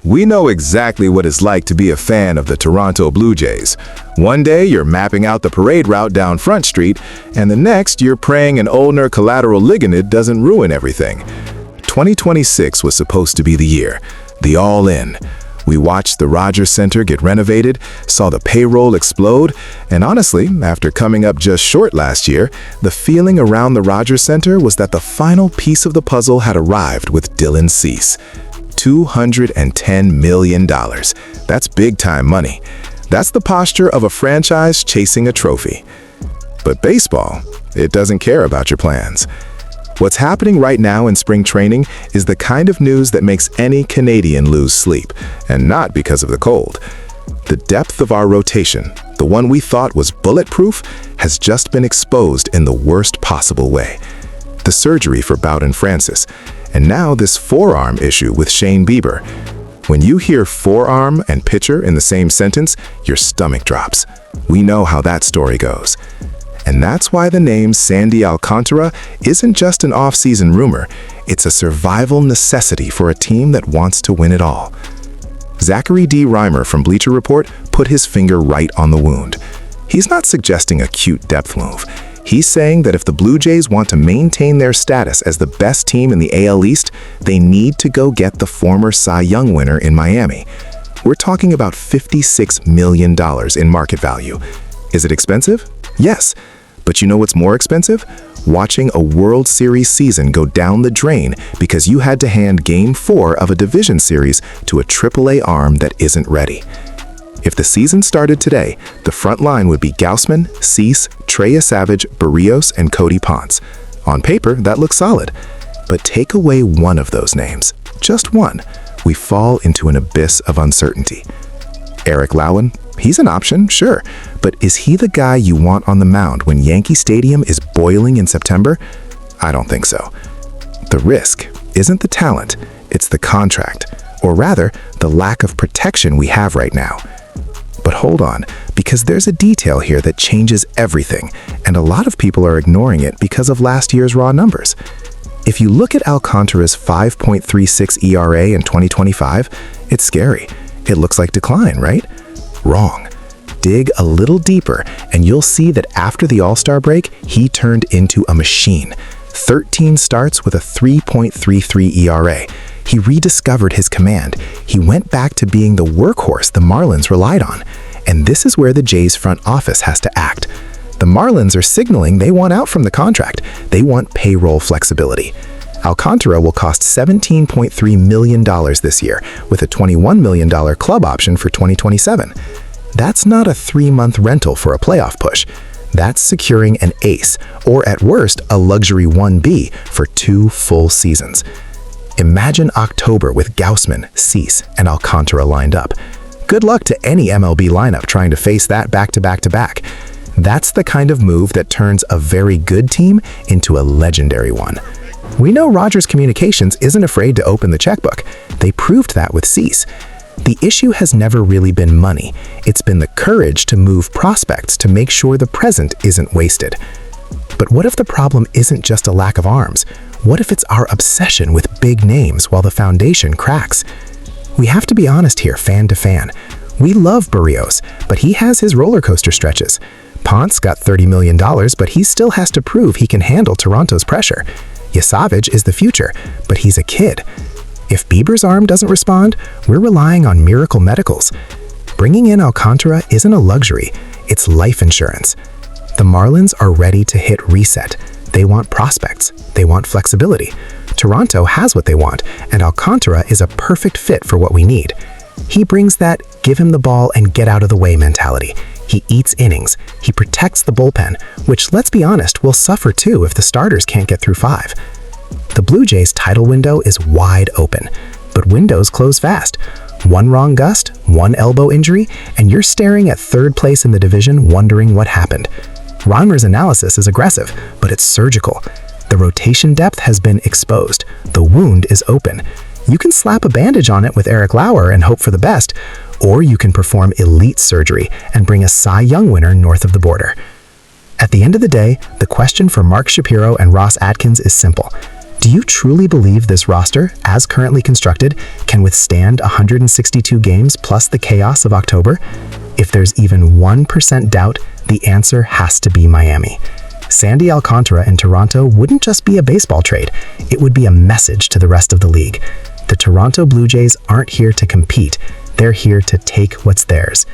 We know exactly what it's like to be a fan of the Toronto Blue Jays. One day you're mapping out the parade route down Front Street, and the next you're praying an ulnar collateral ligament doesn't ruin everything. 2026 was supposed to be the year, the all-in. We watched the Rogers Center get renovated, saw the payroll explode, and honestly, after coming up just short last year, the feeling around the Rogers Center was that the final piece of the puzzle had arrived with Dylan Cease. $210 million. That's big-time money. That's the posture of a franchise chasing a trophy. But baseball, it doesn't care about your plans. What's happening right now in spring training is the kind of news that makes any Canadian lose sleep, and not because of the cold. The depth of our rotation, the one we thought was bulletproof, has just been exposed in the worst possible way. The surgery for Bowden Francis, and now this forearm issue with Shane Bieber. When you hear forearm and pitcher in the same sentence, your stomach drops. We know how that story goes. And that's why the name Sandy Alcantara isn't just an off-season rumor, it's a survival necessity for a team that wants to win it all. Zachary D. Reimer from Bleacher Report put his finger right on the wound. He's not suggesting a cute depth move. He's saying that if the Blue Jays want to maintain their status as the best team in the AL East, they need to go get the former Cy Young winner in Miami. We're talking about $56 million in market value. Is it expensive? Yes. But you know what's more expensive? Watching a World Series season go down the drain because you had to hand Game 4 of a division series to a AAA arm that isn't ready. If the season started today, the front line would be Gausman, Cease, Trey Savage, Barrios, and Cody Ponce. On paper, that looks solid. But take away one of those names, just one, we fall into an abyss of uncertainty. Eric Lowen, he's an option, sure, but is he the guy you want on the mound when Yankee Stadium is boiling in September? I don't think so. The risk isn't the talent, it's the contract, or rather, the lack of protection we have right now. But hold on, because there's a detail here that changes everything, and a lot of people are ignoring it because of last year's raw numbers. If you look at Alcantara's 5.36 ERA in 2025, it's scary. It looks like decline, right? Wrong. Dig a little deeper, and you'll see that after the All-Star break, he turned into a machine. 13 starts with a 3.33 ERA. He rediscovered his command. He went back to being the workhorse the Marlins relied on. And this is where the Jays front office has to act. The Marlins are signaling they want out from the contract. They want payroll flexibility. Alcantara will cost $17.3 million this year, with a $21 million club option for 2027. That's not a 3-month rental for a playoff push. That's securing an ace, or at worst, a luxury 1B for 2 full seasons. Imagine October with Gausman, Cease, and Alcantara lined up. Good luck to any MLB lineup trying to face that back-to-back-to-back. That's the kind of move that turns a very good team into a legendary one. We know Rogers Communications isn't afraid to open the checkbook. They proved that with Cease. The issue has never really been money. It's been the courage to move prospects to make sure the present isn't wasted. But what if the problem isn't just a lack of arms? What if it's our obsession with big names while the foundation cracks? We have to be honest here, fan to fan. We love Barrios, but he has his roller coaster stretches. Ponce got $30 million, but he still has to prove he can handle Toronto's pressure. Savage is the future, but he's a kid. If Bieber's arm doesn't respond, we're relying on miracle medicals. Bringing in Alcantara isn't a luxury, it's life insurance. The Marlins are ready to hit reset. They want prospects. They want flexibility. Toronto has what they want, and Alcantara is a perfect fit for what we need. He brings that give him the ball and get out of the way mentality. He eats innings. He protects the bullpen, which, let's be honest, will suffer too if the starters can't get through 5. The Blue Jays' title window is wide open, but windows close fast. One wrong gust, one elbow injury, and you're staring at 3rd place in the division wondering what happened. Reimer's analysis is aggressive, but it's surgical. The rotation depth has been exposed. The wound is open. You can slap a bandage on it with Eric Lauer and hope for the best, or you can perform elite surgery and bring a Cy Young winner north of the border. At the end of the day, the question for Mark Shapiro and Ross Atkins is simple. Do you truly believe this roster, as currently constructed, can withstand 162 games plus the chaos of October? If there's even 1% doubt, the answer has to be Miami. Sandy Alcantara in Toronto wouldn't just be a baseball trade, it would be a message to the rest of the league. The Toronto Blue Jays aren't here to compete, they're here to take what's theirs.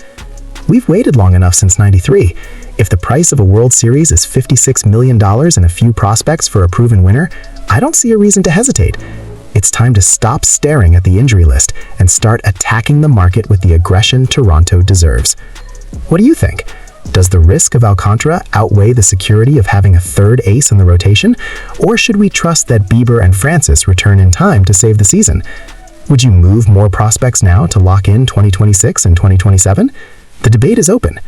We've waited long enough since '93. If the price of a World Series is $56 million and a few prospects for a proven winner, I don't see a reason to hesitate. It's time to stop staring at the injury list and start attacking the market with the aggression Toronto deserves. What do you think? Does the risk of Alcantara outweigh the security of having a third ace in the rotation? Or should we trust that Bieber and Francis return in time to save the season? Would you move more prospects now to lock in 2026 and 2027? The debate is open.